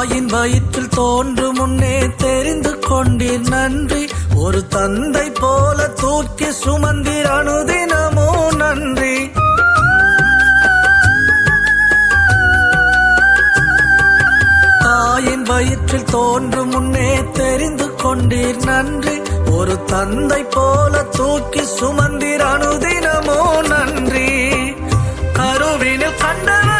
தாயின் வயிற்றில் தோன்றும் முன்னே தெரிந்து கொண்டீர் நன்றி. ஒரு தந்தை போல தூக்கி சுமந்தீர் அனுதினமோ நன்றி. தாயின் வயிற்றில் தோன்றும் முன்னே தெரிந்து கொண்டீர் நன்றி. ஒரு தந்தை போல தூக்கி சுமந்தீர் அனுதினமோ நன்றி. கருவினில் கண்டவர்